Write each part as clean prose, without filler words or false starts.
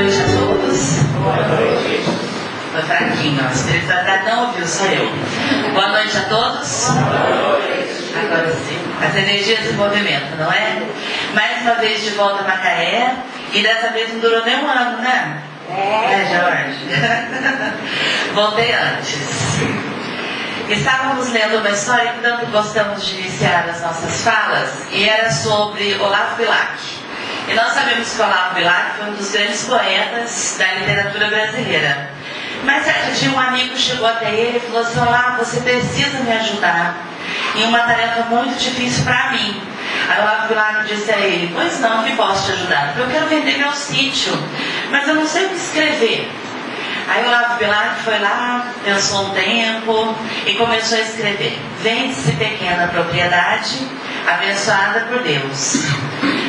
noite a todos. Boa noite. Foi fraquinho, a espiritualidade não ouviu, só eu. Boa noite a todos. Boa noite. Agora sim, as energias em movimento, não é? Mais uma vez de volta a Macaé, e dessa vez não durou nem um ano, né? Jorge? Voltei antes. Estávamos lendo uma história que tanto gostamos de iniciar as nossas falas, e era sobre Olavo Bilac. E nós sabemos que Olavo Bilac foi um dos grandes poetas da literatura brasileira. Mas certo dia um amigo chegou até ele e falou assim: Olavo, você precisa me ajudar em uma tarefa muito difícil para mim. Aí Olavo Bilac disse a ele: pois não, que posso te ajudar, porque eu quero vender meu sítio, mas eu não sei o que escrever. Aí Olavo Bilac foi lá, pensou um tempo e começou a escrever: vende-se pequena propriedade, abençoada por Deus.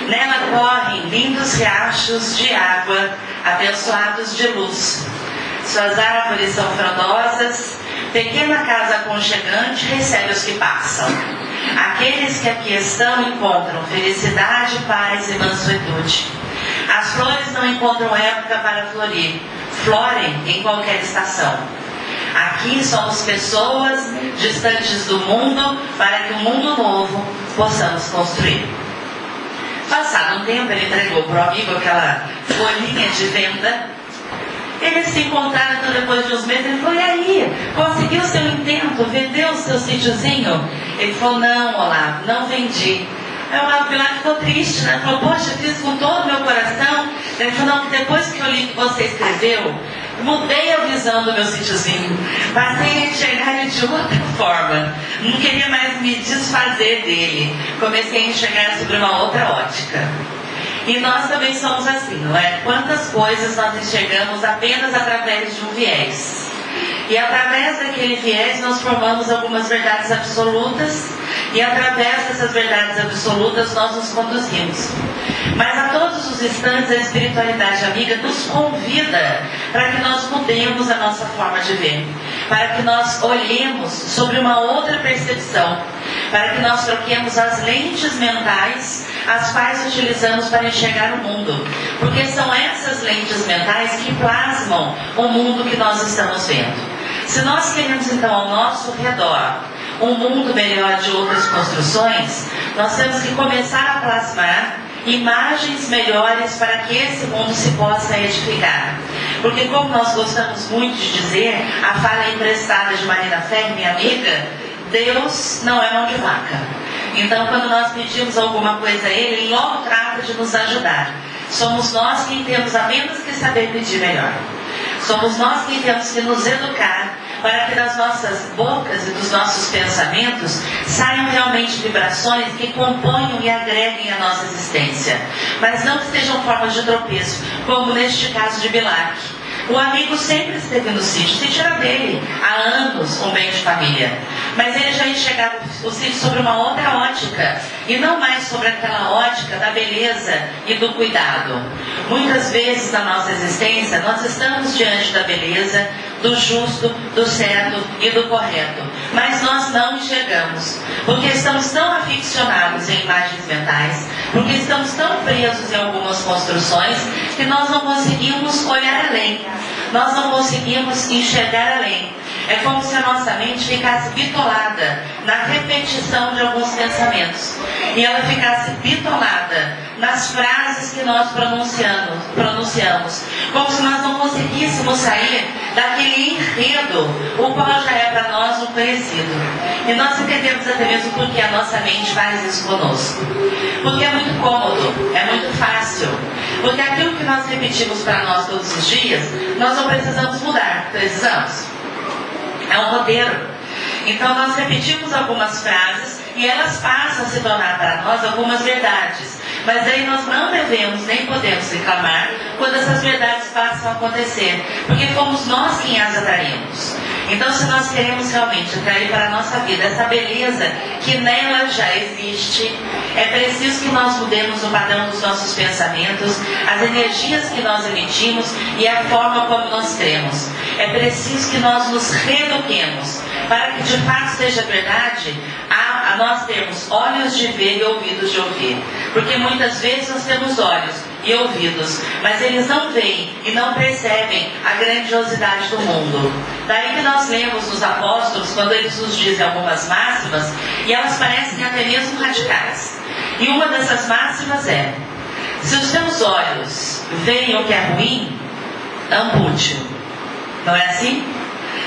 Nela correm lindos riachos de água, abençoados de luz. Suas árvores são frondosas, pequena casa aconchegante recebe os que passam. Aqueles que aqui estão encontram felicidade, paz e mansuetude. As flores não encontram época para florir, florem em qualquer estação. Aqui somos pessoas distantes do mundo para que um mundo novo possamos construir. Passado um tempo, ele entregou para o amigo aquela folhinha de venda. Eles se encontraram então, depois de uns meses. Ele falou: e aí, conseguiu o seu intento? Vendeu o seu sítiozinho? Ele falou: não, Olavo, não vendi. Aí o Olavo Bilac ficou triste, né? Falou: poxa, fiz com todo o meu coração. Ele falou: não, que depois que eu li que você escreveu, mudei a visão do meu sítiozinho, passei a enxergar ele de outra forma, não queria mais me desfazer dele, comecei a enxergar sobre uma outra ótica. E nós também somos assim, não é? Quantas coisas nós enxergamos apenas através de um viés. E através daquele viés nós formamos algumas verdades absolutas, e através dessas verdades absolutas nós nos conduzimos. Mas a todos os instantes a espiritualidade amiga nos convida para que nós mudemos a nossa forma de ver, para que nós olhemos sobre uma outra percepção, para que nós troquemos as lentes mentais as quais utilizamos para enxergar o mundo, porque são essas lentes mentais que plasmam o mundo que nós estamos vendo. Se nós queremos então ao nosso redor um mundo melhor de outras construções, nós temos que começar a plasmar imagens melhores para que esse mundo se possa edificar. Porque, como nós gostamos muito de dizer, a fala emprestada de Marina Ferre, minha amiga, Deus não é mão de vaca. Então, quando nós pedimos alguma coisa a Ele logo trata de nos ajudar. Somos nós quem temos apenas que saber pedir melhor. Somos nós quem temos que nos educar para que das nossas bocas e dos nossos pensamentos saiam realmente vibrações que componham e agreguem a nossa existência, mas não que sejam formas de tropeço, como neste caso de Bilac. O amigo sempre esteve no sítio, o sítio era dele, há anos, um bem de família. Mas ele já enxergava o sítio sobre uma outra ótica, e não mais sobre aquela ótica da beleza e do cuidado. Muitas vezes na nossa existência, nós estamos diante da beleza, do justo, do certo e do correto, mas nós não enxergamos, porque estamos tão aficionados em imagens mentais, porque estamos tão presos em algumas construções, que nós não conseguimos olhar além, nós não conseguimos enxergar além. É como se a nossa mente ficasse bitolada na repetição de alguns pensamentos, e ela ficasse bitolada nas frases que nós pronunciamos, como se nós não conseguíssemos sair daquele enredo, o qual já é para nós um conhecido. E nós entendemos até mesmo porque a nossa mente faz isso conosco. Porque é muito cômodo, é muito fácil. Porque aquilo que nós repetimos para nós todos os dias, nós não precisamos mudar. Precisamos? É um roteiro. Então nós repetimos algumas frases e elas passam a se tornar para nós algumas verdades. Mas aí nós não devemos nem podemos reclamar quando essas verdades passam a acontecer, porque fomos nós quem as atraímos. Então, se nós queremos realmente atrair para a nossa vida essa beleza que nela já existe, é preciso que nós mudemos o padrão dos nossos pensamentos, as energias que nós emitimos e a forma como nós cremos. É preciso que nós nos reeduquemos para que de fato seja verdade a nós termos olhos de ver e ouvidos de ouvir. Porque muitas vezes nós temos olhos e ouvidos, mas eles não veem e não percebem a grandiosidade do mundo. Daí que nós lemos nos apóstolos, quando eles nos dizem algumas máximas, e elas parecem até mesmo radicais. E uma dessas máximas é: se os teus olhos veem o que é ruim, ampute-o. Não é assim?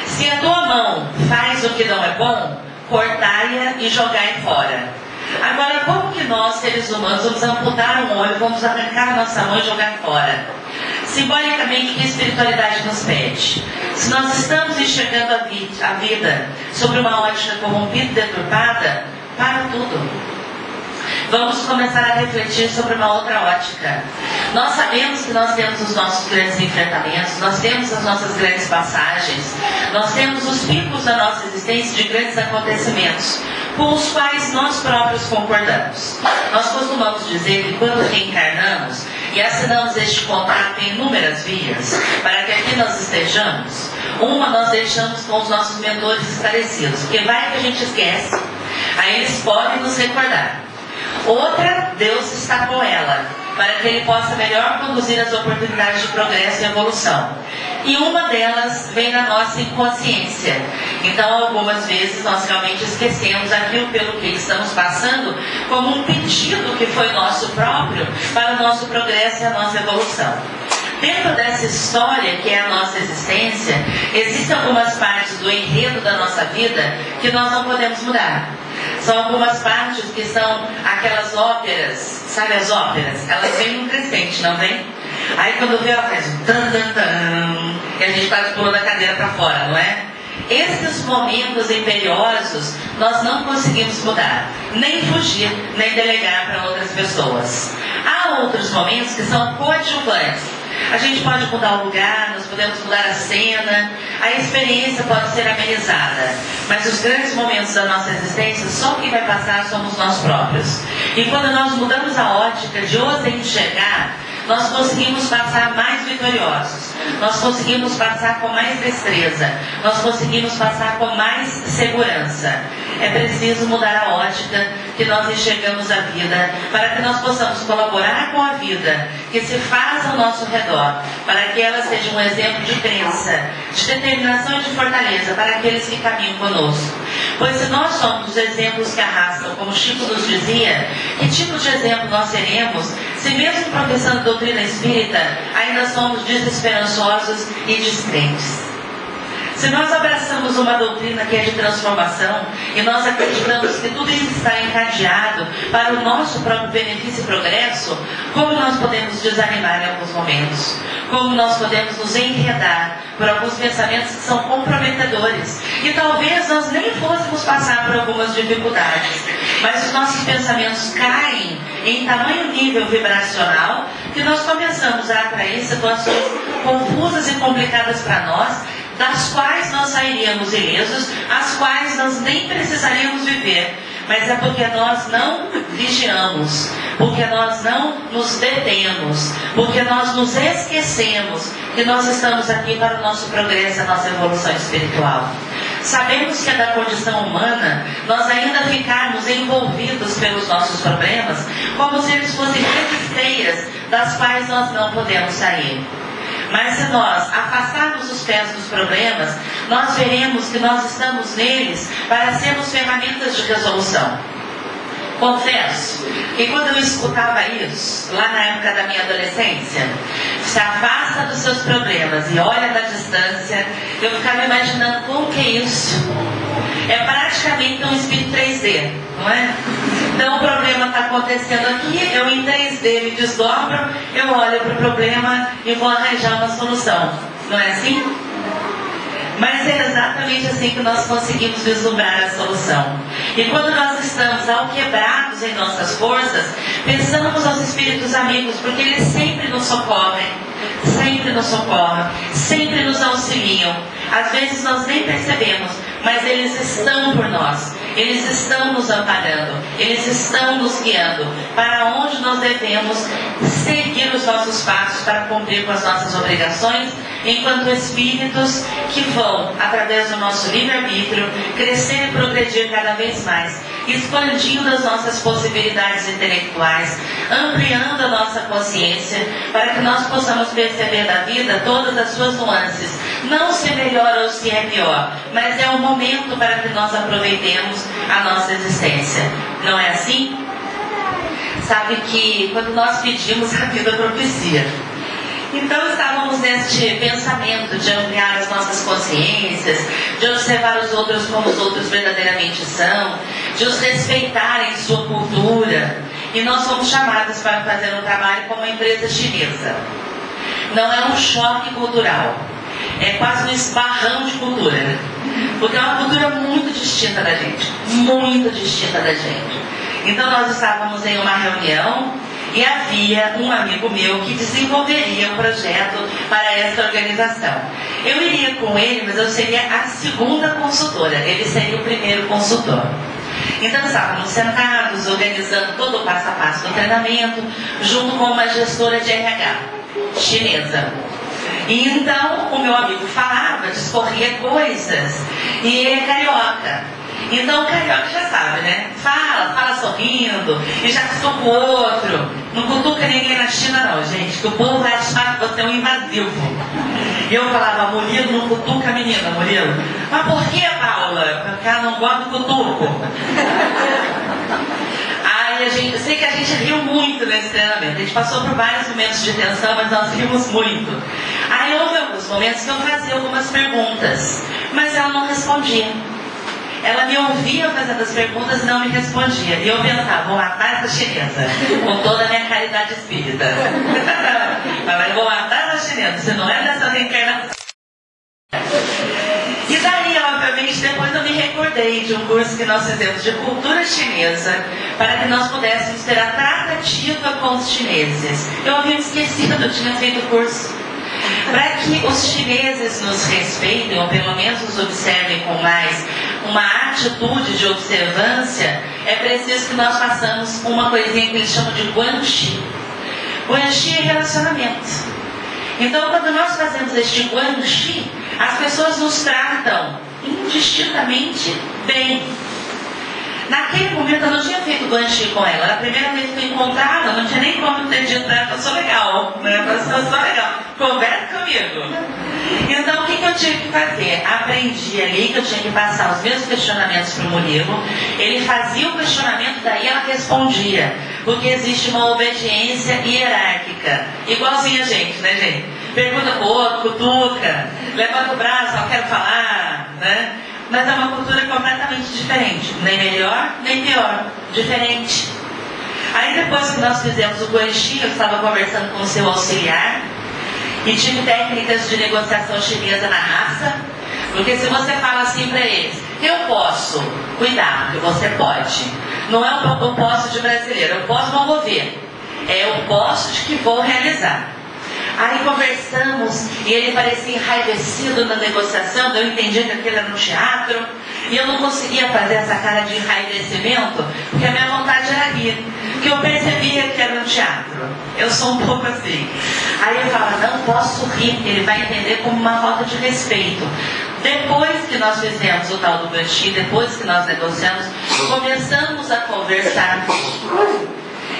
Se a tua mão faz o que não é bom, cortai-a e jogai fora. Agora, como que nós, seres humanos, vamos amputar um olho, vamos arrancar a nossa mão e jogar fora? Simbolicamente, o que a espiritualidade nos pede? Se nós estamos enxergando a vida sobre uma ótica corrompida e deturpada, para tudo. Vamos começar a refletir sobre uma outra ótica. Nós sabemos que nós temos os nossos grandes enfrentamentos, nós temos as nossas grandes passagens, nós temos os picos da nossa existência de grandes acontecimentos, com os quais nós próprios concordamos. Nós costumamos dizer que quando reencarnamos e assinamos este contrato em inúmeras vias, para que aqui nós estejamos, uma nós deixamos com os nossos mentores esclarecidos, porque vai que a gente esquece, aí eles podem nos recordar. Outra, Deus está com ela, para que Ele possa melhor conduzir as oportunidades de progresso e evolução. E uma delas vem na nossa inconsciência. Então, algumas vezes, nós realmente esquecemos aquilo pelo que estamos passando como um pedido que foi nosso próprio para o nosso progresso e a nossa evolução. Dentro dessa história que é a nossa existência, existem algumas partes do enredo da nossa vida que nós não podemos mudar. São algumas partes que são aquelas óperas, sabe as óperas? Elas vêm num crescente, não vem? Aí quando vê, ela faz um tan tan tan, e a gente quase pulando a cadeira para fora, não é? Esses momentos imperiosos nós não conseguimos mudar, nem fugir, nem delegar para outras pessoas. Há outros momentos que são coadjuvantes. A gente pode mudar o lugar, nós podemos mudar a cena, a experiência pode ser amenizada, mas os grandes momentos da nossa existência, só quem vai passar somos nós próprios. E quando nós mudamos a ótica de os enxergar, nós conseguimos passar mais vitoriosos, nós conseguimos passar com mais destreza, nós conseguimos passar com mais segurança. É preciso mudar a ótica que nós enxergamos a vida, para que nós possamos colaborar com a vida que se faz ao nosso redor, para que ela seja um exemplo de crença, de determinação e de fortaleza para aqueles que caminham conosco. Pois se nós somos os exemplos que arrastam, como Chico nos dizia, que tipo de exemplo nós seremos, se mesmo professando doutrina espírita, ainda somos desesperançosos e descrentes? Se nós abraçamos uma doutrina que é de transformação e nós acreditamos que tudo isso está encadeado para o nosso próprio benefício e progresso, como nós podemos desanimar em alguns momentos? Como nós podemos nos enredar por alguns pensamentos que são comprometedores? E talvez nós nem fôssemos passar por algumas dificuldades, mas os nossos pensamentos caem em tamanho nível vibracional que nós começamos a atrair situações confusas e complicadas para nós, das quais nós sairíamos ilesos, as quais nós nem precisaríamos viver. Mas é porque nós não vigiamos, porque nós não nos detemos, porque nós nos esquecemos que nós estamos aqui para o nosso progresso, a nossa evolução espiritual. Sabemos que é da condição humana nós ainda ficarmos envolvidos pelos nossos problemas, como se eles fossem redes feias das quais nós não podemos sair. Mas se nós afastarmos os pés dos problemas, nós veremos que nós estamos neles para sermos ferramentas de resolução. Confesso que quando eu escutava isso, lá na época da minha adolescência, se afasta dos seus problemas e olha da distância, eu ficava imaginando como que é isso. É praticamente um espírito 3D, não é? Então o problema está acontecendo aqui, eu em 3D me desdobro, eu olho para o problema e vou arranjar uma solução. Não é assim? Mas é exatamente assim que nós conseguimos vislumbrar a solução. E quando nós estamos alquebrados em nossas forças, pensamos aos espíritos amigos, porque eles sempre nos socorrem, sempre nos auxiliam. Às vezes nós nem percebemos, mas eles estão por nós, eles estão nos amparando, eles estão nos guiando para onde nós devemos seguir os nossos passos para cumprir com as nossas obrigações, enquanto espíritos que vão, através do nosso livre-arbítrio, crescer e progredir cada vez mais, expandindo as nossas possibilidades intelectuais, ampliando a nossa consciência, para que nós possamos perceber da vida todas as suas nuances. Não se melhor ou se é pior, mas é um momento para que nós aproveitemos a nossa existência. Não é assim? Sabe que quando nós pedimos, a vida propicia. Então estávamos neste pensamento de ampliar as nossas consciências, de observar os outros como os outros verdadeiramente são, de os respeitar em sua cultura. E nós fomos chamados para fazer um trabalho com uma empresa chinesa. Não é um choque cultural, é quase um esbarrão de cultura, porque é uma cultura muito distinta da gente, muito distinta da gente. Então nós estávamos em uma reunião e havia um amigo meu que desenvolveria um projeto para essa organização. Eu iria com ele, mas eu seria a segunda consultora, ele seria o primeiro consultor. Então estávamos sentados, organizando todo o passo a passo do treinamento, junto com uma gestora de RH chinesa. E então o meu amigo falava, discorria coisas, e ele é carioca. Então o carioca já sabe, né? Fala sorrindo, e já cutuca o outro. Não cutuca ninguém na China não, gente, que o povo vai achar que você é um invasivo. E eu falava, Murilo, não cutuca a menina, Murilo. Mas por que, Paula? Porque ela não gosta do cutuco. Aí eu sei que a gente riu muito nesse treinamento. A gente passou por vários momentos de tensão, mas nós rimos muito. Aí houve alguns momentos que eu fazia algumas perguntas, mas ela não respondia. Ela me ouvia fazendo as perguntas e não me respondia. E eu pensava, vou matar essa chinesa, com toda a minha caridade espírita. Mas vou matar essa chinesa, se não é dessa reencarnação. E daí, obviamente, depois eu me recordei de um curso que nós fizemos de cultura chinesa, para que nós pudéssemos ter a tratativa com os chineses. Eu havia esquecido, eu tinha feito o curso. Para que os chineses nos respeitem, ou pelo menos nos observem com mais uma atitude de observância, é preciso que nós façamos uma coisinha que eles chamam de guanxi. Guanxi é relacionamento. Então, quando nós fazemos este guanxi, as pessoas nos tratam indistintamente bem. Naquele momento eu não tinha feito guanxi com ela. Era a primeira vez que eu encontrava, não tinha nem como ter dito para ela que eu sou legal, né? Eu sou legal, conversa comigo. Então o que eu tive que fazer? Aprendi ali que eu tinha que passar os meus questionamentos para o Murilo. Ele fazia o questionamento, daí ela respondia. Porque existe uma obediência hierárquica. Igualzinho a gente, né, gente? Pergunta pro outro, cutuca, levanta o braço, eu quero falar, né? Mas é uma cultura completamente diferente. Nem melhor, nem pior. Diferente. Aí depois que nós fizemos o guanxi, eu estava conversando com o seu auxiliar e tive técnicas de negociação chinesa na raça. Porque se você fala assim para eles, eu posso, cuidado, que você pode. Não é o posso de brasileiro, eu posso, não vou ver. É o posso de que vou realizar. Aí conversamos e ele parecia enraivecido na negociação, eu entendi que aquilo era no teatro e eu não conseguia fazer essa cara de enraivecimento porque a minha vontade era rir, porque eu percebia que era no teatro. Eu sou um pouco assim. Aí eu falava, não posso rir, ele vai entender como uma falta de respeito. Depois que nós fizemos o tal do guanxi, depois que nós negociamos, começamos a conversar.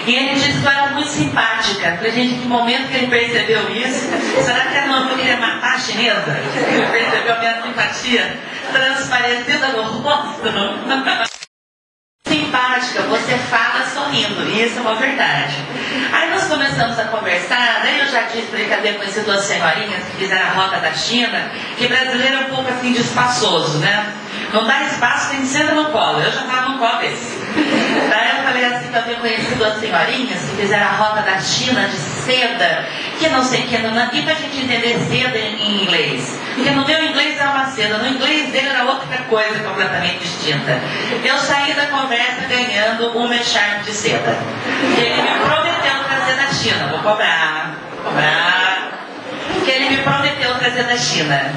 E ele disse que eu era muito simpática. Falei, gente, em que momento que ele percebeu isso? Será que ele não queria matar a chinesa? Ele percebeu a minha simpatia transparecida no rosto? Simpática, você fala sorrindo, e isso é uma verdade. Aí nós começamos a conversar, daí eu já disse para ele que havia conhecido duas senhorinhas que fizeram a rota da China, que brasileiro é um pouco assim de espaçoso, né? Não dá espaço, tem que senta no colo. Eu já estava no colo desse. Daí eu falei assim que eu havia conhecido duas senhorinhas que fizeram a rota da China de seda, que não sei o que, não, e para a gente entender seda em inglês. Porque no meu inglês é uma seda, no inglês dele era outra coisa completamente distinta. Eu saí da conversa ganhando um mecharme de seda. E ele me prometeu trazer da China. Vou cobrar. Porque ele me prometeu trazer da China.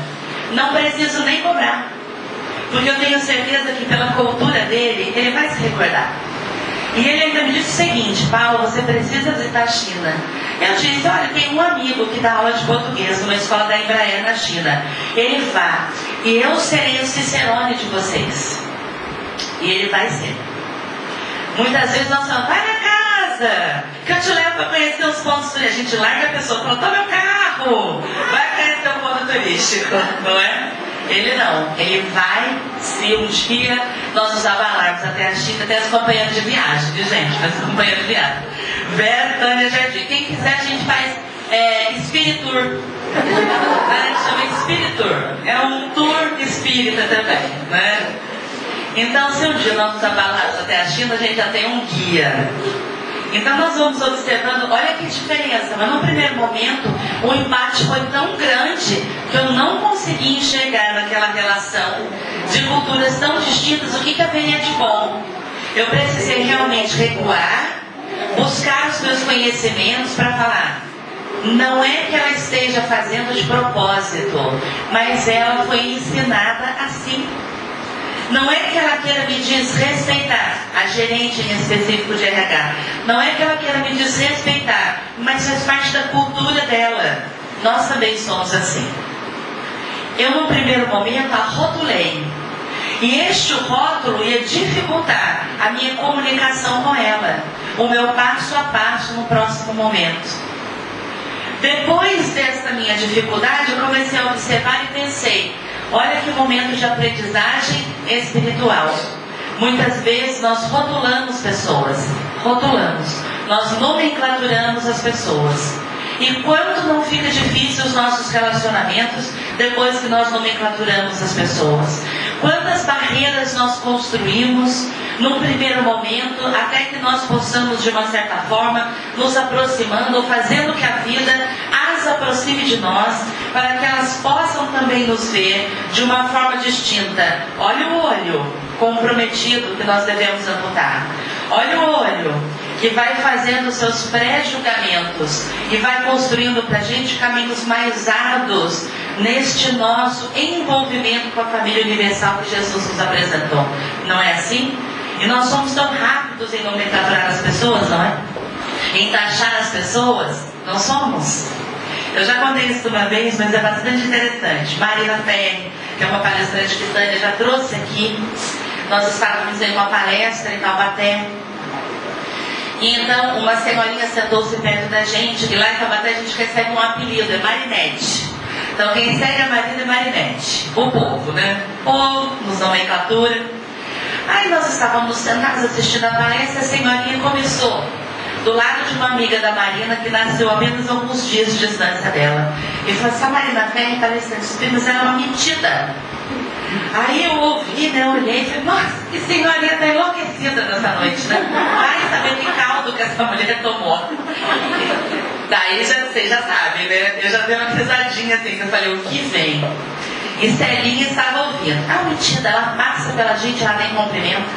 Não preciso nem cobrar. Porque eu tenho certeza que pela cultura dele, ele vai se recordar. E ele ainda me disse o seguinte, Paulo, você precisa visitar a China. Eu disse, olha, tem um amigo que dá aula de português numa escola da Embraer na China. Ele vai. E eu serei o cicerone de vocês. E ele vai ser. Muitas vezes nós falamos, vai na casa, que eu te levo para conhecer os pontos turísticos. A gente larga a pessoa e fala, toma meu carro, vai conhecer o ponto turístico, não é? Ele não, ele vai, se um dia nós nos abalarmos até a China, até as companheiras de viagem, viu gente? As companheiras de viagem. Vera, Tânia, Jardim. Quem quiser a gente faz Spirit Tour. A gente chama Spirit Tour. É um tour espírita também, né? Então, se um dia nós nos abalarmos até a China, a gente já tem um guia. Então nós vamos observando, olha que diferença, mas no primeiro momento o embate foi tão grande que eu não consegui enxergar naquela relação de culturas tão distintas o que haveria de bom. Eu precisei realmente recuar, buscar os meus conhecimentos para falar, não é que ela esteja fazendo de propósito, mas ela foi ensinada assim. Não é que ela queira me desrespeitar, a gerente em específico de RH. Não é que ela queira me desrespeitar, mas faz parte da cultura dela. Nós também somos assim. Eu, no primeiro momento, a rotulei. E este rótulo ia dificultar a minha comunicação com ela. O meu passo a passo no próximo momento. Depois dessa minha dificuldade, eu comecei a observar e pensei, olha que momento de aprendizagem espiritual. Muitas vezes nós rotulamos pessoas, nós nomenclaturamos as pessoas. E quando não fica difícil os nossos relacionamentos, depois que nós nomenclaturamos as pessoas? Quantas barreiras nós construímos num primeiro momento, até que nós possamos, de uma certa forma, nos aproximando ou fazendo que a vida as aproxime de nós, para que elas possam também nos ver de uma forma distinta. Olha o olho comprometido que nós devemos amputar. Olha o olho que vai fazendo seus pré-julgamentos e vai construindo para a gente caminhos mais árduos neste nosso envolvimento com a família universal que Jesus nos apresentou. Não é assim? E nós somos tão rápidos em nomenclaturar as pessoas, não é? Em taxar as pessoas, não somos? Eu já contei isso uma vez, mas é bastante interessante. Marina Ferri, que é uma palestrante que Tânia já trouxe aqui, nós estávamos em uma palestra em Taubaté. E então uma senhorinha sentou-se perto da gente, e lá em Taubaté a gente recebe um apelido, é Marinete. Então quem segue a Marina é Marinete, o povo, né? O povo, nos nomenclatura. Aí nós estávamos sentados assistindo a palestra, a senhorinha começou do lado de uma amiga da Marina que nasceu apenas alguns dias de distância dela. E falou assim, a Marina Ferri palestrante super, mas ela é uma metida. Aí eu ouvi, né, eu olhei e falei, nossa, que senhorinha está enlouquecida nessa noite, né? Vai saber que caldo que essa mulher tomou. Daí você já sabe, né? Eu já dei uma risadinha assim, que eu falei, o que vem? E Celinha estava ouvindo. A metida, ela passa pela gente, ela nem cumprimenta.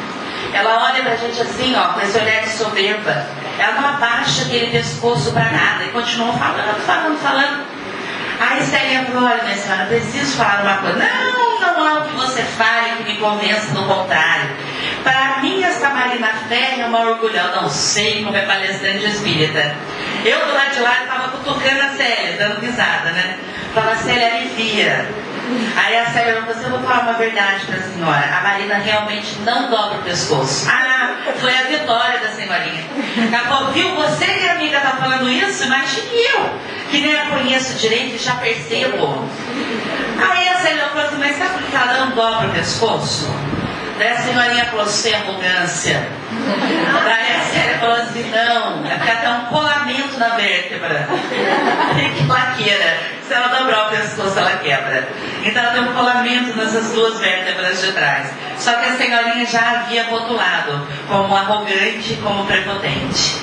Ela olha pra gente assim, ó, com esse olhar de soberba. Ela não abaixa aquele pescoço pra nada e continua falando. Aí Celinha falou, olha, minha senhora, eu preciso falar uma coisa. Não há o que você fale que me convença do contrário. Para mim, essa Marina Ferri é uma orgulho. Eu não sei como é palestrante espírita. Eu do lado de lá estava cutucando a Célia, dando risada, né? Falava, Célia, alivia. Aí a Célia falou assim, eu vou falar uma verdade para a senhora. A Marina realmente não dobra o pescoço. Ah, foi a vitória da senhorinha. Ela falou, viu, você que amiga está falando isso? Imagine eu, que nem a conheço direito e já percebo. Aí a Célia falou assim, mas sabe por que ela não dobra o pescoço? Daí a senhorinha falou, sem arrogância. Daí a Célia falou assim, não, é porque ela tem um colamento na vértebra. Que laqueira. Se ela dobrar o pescoço, ela quebra. Então ela tem um colamento nessas duas vértebras de trás. Só que a senhorinha já havia rotulado como arrogante e como prepotente.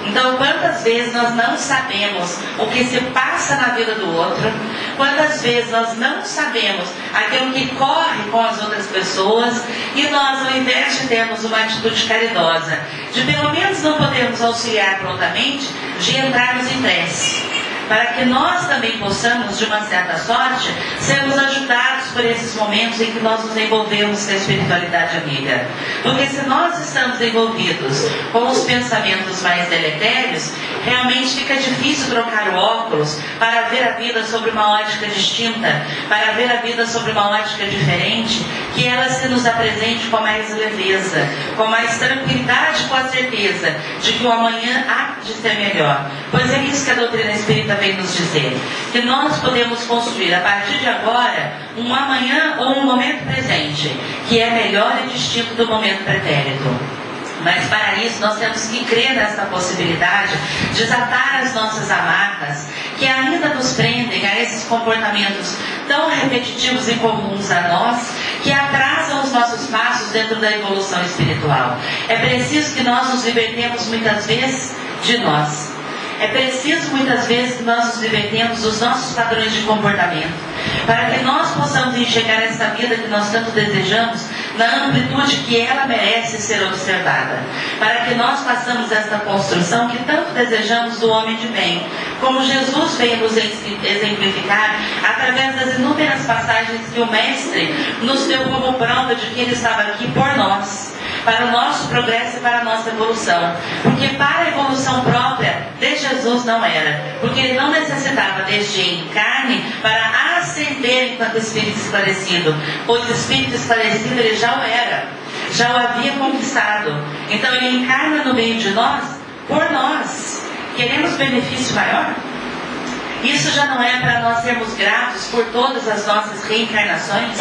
Então, quantas vezes nós não sabemos o que se passa na vida do outro, quantas vezes nós não sabemos aquilo que corre com as outras pessoas, e nós, ao invés de termos uma atitude caridosa, de pelo menos não podermos auxiliar prontamente, de entrarmos em prece. para que nós também possamos, de uma certa sorte, sermos ajudados por esses momentos em que nós nos envolvemos com a espiritualidade amiga. Porque se nós estamos envolvidos com os pensamentos mais deletérios, realmente fica difícil trocar o óculos para ver a vida sobre uma ótica distinta, para ver a vida sobre uma ótica diferente, que ela se nos apresente com mais leveza, com mais tranquilidade, com a certeza de que o amanhã há de ser melhor. Pois é isso que a doutrina espírita vem nos dizer, que nós podemos construir a partir de agora um amanhã ou um momento presente, que é melhor e distinto do momento pretérito. Mas para isso nós temos que crer nessa possibilidade, desatar as nossas amarras, que ainda nos prendem a esses comportamentos tão repetitivos e comuns a nós, que atrasam os nossos passos dentro da evolução espiritual. É preciso que nós nos libertemos muitas vezes de nós. É preciso muitas vezes que nós nos libertemos dos nossos padrões de comportamento, para que nós possamos enxergar essa vida que nós tanto desejamos na amplitude que ela merece ser observada, para que nós façamos esta construção que tanto desejamos do homem de bem, como Jesus veio nos exemplificar através das inúmeras passagens que o Mestre nos deu como prova de que Ele estava aqui por nós, para o nosso progresso e para a nossa evolução. Porque para a evolução própria de Jesus não era, porque Ele não necessitava deste encarne para ascender enquanto Espírito esclarecido, pois Espírito esclarecido Ele já o era, já o havia conquistado. Então Ele encarna no meio de nós, por nós. Queremos benefício maior? Isso já não é para nós sermos gratos por todas as nossas reencarnações?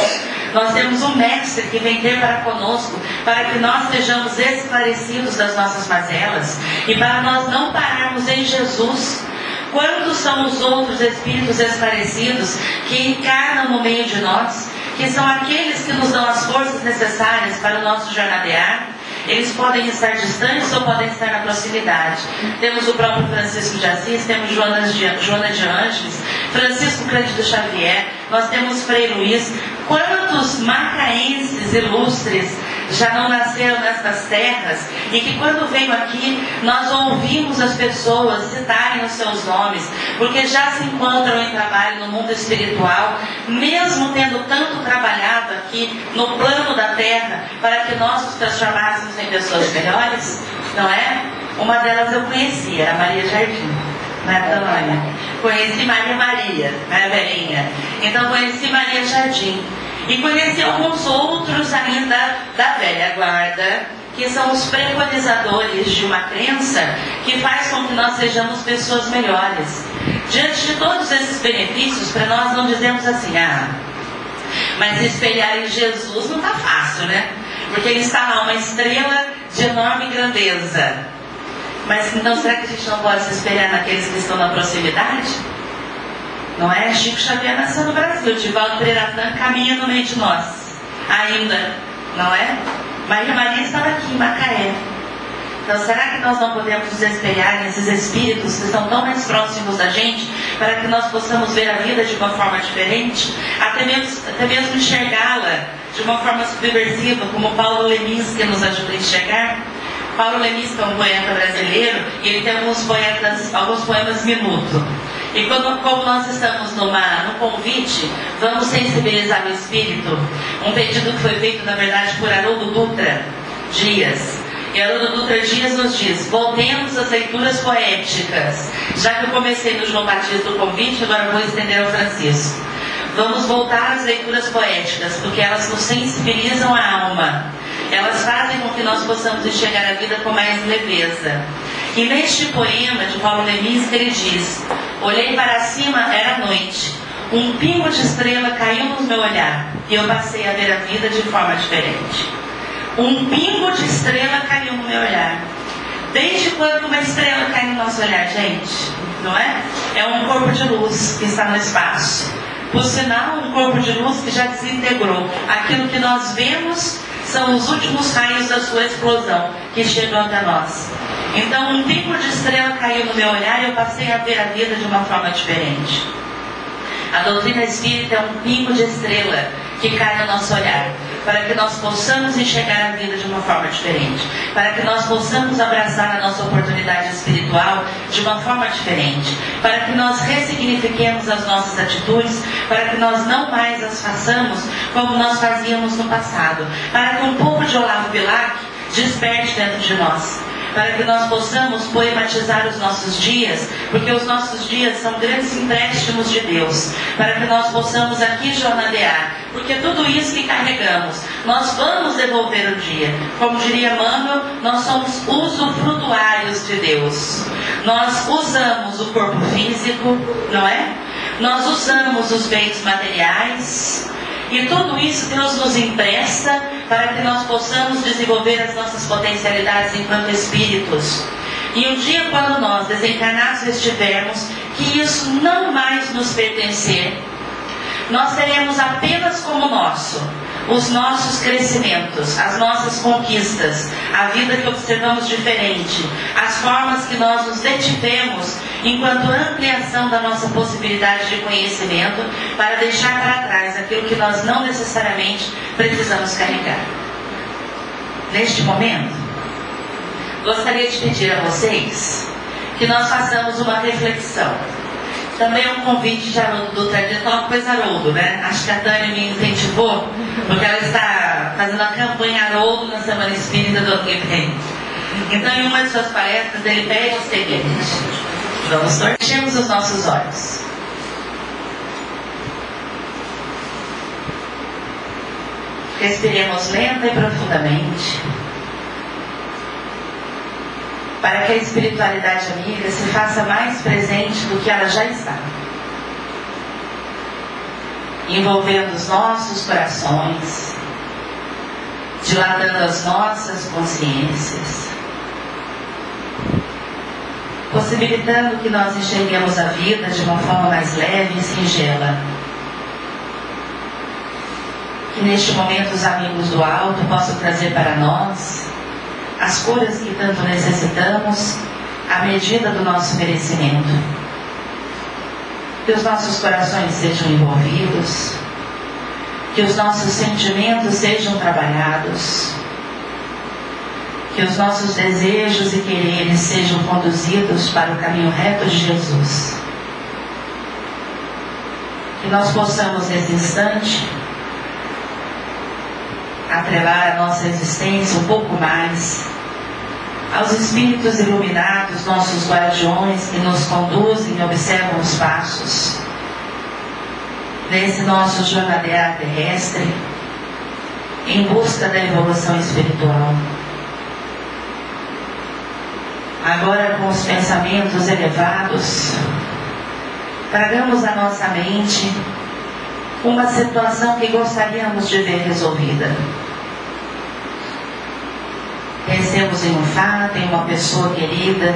Nós temos um Mestre que vem ter para conosco, para que nós sejamos esclarecidos das nossas mazelas, e para nós não pararmos em Jesus. Quantos são os outros Espíritos esclarecidos que encarnam no meio de nós, que são aqueles que nos dão as forças necessárias para o nosso jornadear? Eles podem estar distantes ou podem estar na proximidade. Temos o próprio Francisco de Assis, temos Joana de Ângeles, Francisco Cândido Xavier, nós temos Frei Luís. Quantos macaenses ilustres já não nasceram nestas terras e que quando veio aqui nós ouvimos as pessoas citarem os seus nomes, porque já se encontram em trabalho no mundo espiritual, mesmo tendo tanto trabalhado aqui no plano da terra para que nós nos transformássemos em pessoas melhores, não é? Uma delas eu conhecia, era Maria Jardim, Natânia. Conheci Maria, a velhinha. Então conheci Maria Jardim. E conheci alguns outros ainda da velha guarda, que são os preconizadores de uma crença que faz com que nós sejamos pessoas melhores. Diante de todos esses benefícios, para nós não dizemos assim, mas espelhar em Jesus não está fácil, né? Porque ele está lá, uma estrela de enorme grandeza. Mas então será que a gente não pode se espelhar naqueles que estão na proximidade? Não é? Chico Xavier nasceu no Brasil, Divaldo Pereira Franco caminha no meio de nós, ainda, não é? Maria estava aqui em Macaé. Então será que nós não podemos nos espelhar nesses espíritos que estão tão mais próximos da gente, para que nós possamos ver a vida de uma forma diferente, até mesmo enxergá-la de uma forma subversiva, como Paulo Leminski que nos ajuda a enxergar? Paulo Leminski é um poeta brasileiro e ele tem alguns poemas minuto. E como nós estamos no convite, vamos sensibilizar o espírito. Um pedido que foi feito, na verdade, por Haroldo Dutra Dias. E Haroldo Dutra Dias nos diz: voltemos às leituras poéticas. Já que eu comecei no João Batista do convite, agora vou estender ao Francisco. Vamos voltar às leituras poéticas, porque elas nos sensibilizam a alma. Elas fazem com que nós possamos enxergar a vida com mais leveza. E neste poema de Paulo Leminski ele diz: olhei para cima, era noite. Um pingo de estrela caiu no meu olhar e eu passei a ver a vida de forma diferente. Um pingo de estrela caiu no meu olhar. Desde quando uma estrela cai no nosso olhar, gente? Não é? É um corpo de luz que está no espaço. Por sinal, um corpo de luz que já desintegrou. Aquilo que nós vemos são os últimos raios da sua explosão que chegam até nós. Então, um pingo de estrela caiu no meu olhar e eu passei a ver a vida de uma forma diferente. A doutrina espírita é um pingo de estrela que cai no nosso olhar. para que nós possamos enxergar a vida de uma forma diferente, para que nós possamos abraçar a nossa oportunidade espiritual de uma forma diferente, para que nós ressignifiquemos as nossas atitudes, para que nós não mais as façamos como nós fazíamos no passado, para que um pouco de Olavo Bilac desperte dentro de nós, para que nós possamos poematizar os nossos dias, porque os nossos dias são grandes empréstimos de Deus, para que nós possamos aqui jornadear, porque tudo isso que carregamos, nós vamos devolver um dia. Como diria Emmanuel, nós somos usufrutuários de Deus. Nós usamos o corpo físico, não é? Nós usamos os bens materiais, e tudo isso Deus nos empresta para que nós possamos desenvolver as nossas potencialidades enquanto espíritos. E um dia, quando nós desencarnados estivermos, que isso não mais nos pertencer, nós teremos apenas como nosso os nossos crescimentos, as nossas conquistas, a vida que observamos diferente, as formas que nós nos detivemos enquanto ampliação da nossa possibilidade de conhecimento, para deixar para trás aquilo que nós não necessariamente precisamos carregar. Neste momento, gostaria de pedir a vocês que nós façamos uma reflexão. Também é um convite de Haroldo Dutra de Toca, pois Haroldo, né? Acho que a Tânia me incentivou, porque ela está fazendo a campanha Haroldo na Semana Espírita do ano que vem. Então, em uma de suas palestras, ele pede o seguinte: vamos fechemos os nossos olhos. Respiremos lenta e profundamente, para que a espiritualidade amiga se faça mais presente do que ela já está, envolvendo os nossos corações, dilatando as nossas consciências, possibilitando que nós enxerguemos a vida de uma forma mais leve e singela. Que neste momento os amigos do alto possam trazer para nós as curas que tanto necessitamos, à medida do nosso merecimento. Que os nossos corações sejam envolvidos, que os nossos sentimentos sejam trabalhados, que os nossos desejos e quereres sejam conduzidos para o caminho reto de Jesus. Que nós possamos, nesse instante, atrelar a nossa existência um pouco mais aos espíritos iluminados, nossos guardiões, que nos conduzem e observam os passos nesse nosso jornadear terrestre em busca da evolução espiritual. Agora, com os pensamentos elevados, tragamos à nossa mente uma situação que gostaríamos de ver resolvida. Pensemos em um fato, em uma pessoa querida,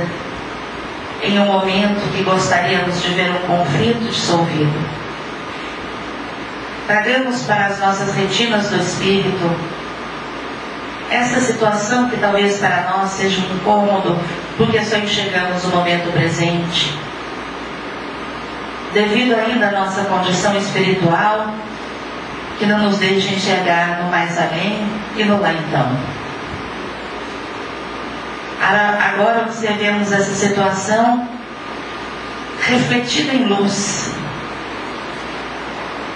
em um momento que gostaríamos de ver um conflito dissolvido. Tragamos para as nossas retinas do espírito essa situação que talvez para nós seja um incômodo, porque só enxergamos o momento presente. Devido ainda à nossa condição espiritual, que não nos deixa enxergar no mais além e no lá então. Agora observemos essa situação refletida em luz,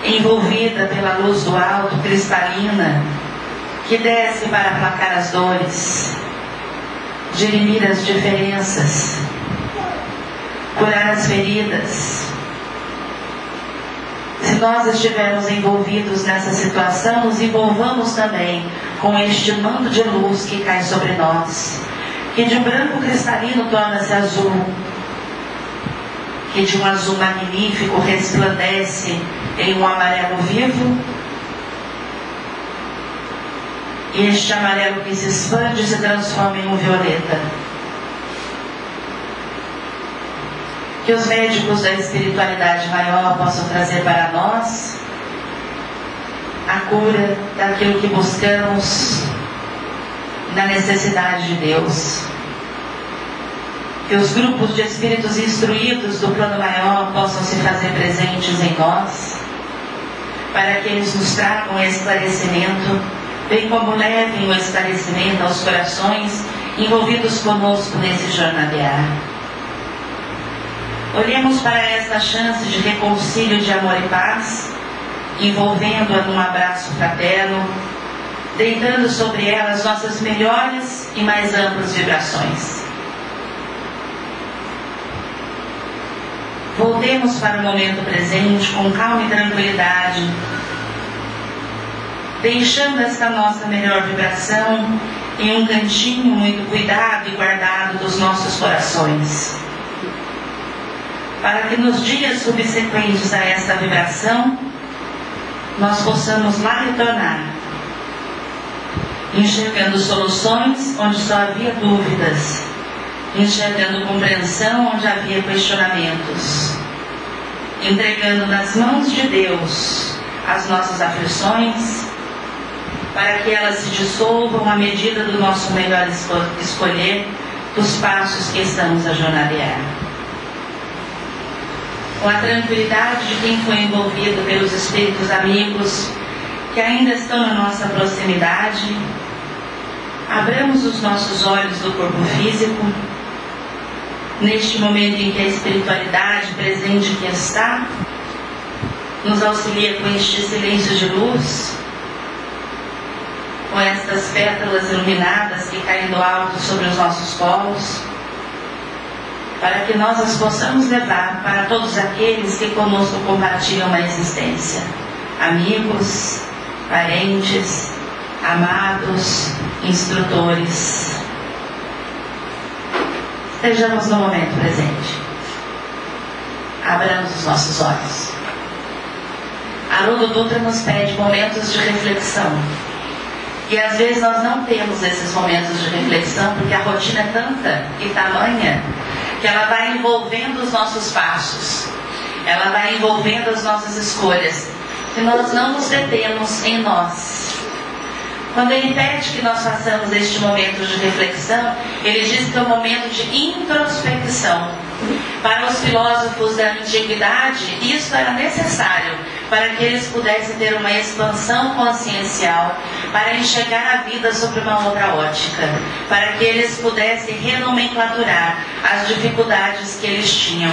envolvida pela luz do alto, cristalina, que desce para aplacar as dores, dirimir as diferenças, curar as feridas. Se nós estivermos envolvidos nessa situação, nos envolvamos também com este manto de luz que cai sobre nós, que de um branco cristalino torna-se azul, que de um azul magnífico resplandece em um amarelo vivo, e este amarelo que se expande se transforma em um violeta. Que os médicos da espiritualidade maior possam trazer para nós a cura daquilo que buscamos na necessidade de Deus. Que os grupos de espíritos instruídos do plano maior possam se fazer presentes em nós, para que eles nos tragam esclarecimento bem como levem o esclarecimento aos corações envolvidos conosco nesse jornadear. Olhemos para esta chance de reconcílio de amor e paz, envolvendo-a num abraço fraterno, deitando sobre ela as nossas melhores e mais amplas vibrações. Voltemos para o momento presente com calma e tranquilidade, deixando esta nossa melhor vibração em um cantinho muito cuidado e guardado dos nossos corações, para que nos dias subsequentes a esta vibração nós possamos lá retornar, enxergando soluções onde só havia dúvidas, enxergando compreensão onde havia questionamentos, entregando nas mãos de Deus as nossas aflições, para que elas se dissolvam à medida do nosso melhor escolher dos passos que estamos a jornadear. Com a tranquilidade de quem foi envolvido pelos espíritos amigos que ainda estão na nossa proximidade, abramos os nossos olhos do corpo físico, neste momento em que a espiritualidade presente que está, nos auxilia com este silêncio de luz, com estas pétalas iluminadas que caem do alto sobre os nossos colos, para que nós as possamos levar para todos aqueles que conosco compartilham a existência, amigos, parentes, amados, instrutores. Estejamos no momento presente. Abramos os nossos olhos. Haroldo Dutra nos pede momentos de reflexão. E às vezes nós não temos esses momentos de reflexão, porque a rotina é tanta e tamanha que ela vai envolvendo os nossos passos, ela vai envolvendo as nossas escolhas, que nós não nos detemos em nós. Quando ele pede que nós façamos este momento de reflexão, ele diz que é um momento de introspecção. Para os filósofos da antiguidade, isso era necessário para que eles pudessem ter uma expansão consciencial, para enxergar a vida sob uma outra ótica, para que eles pudessem renomenclaturar as dificuldades que eles tinham.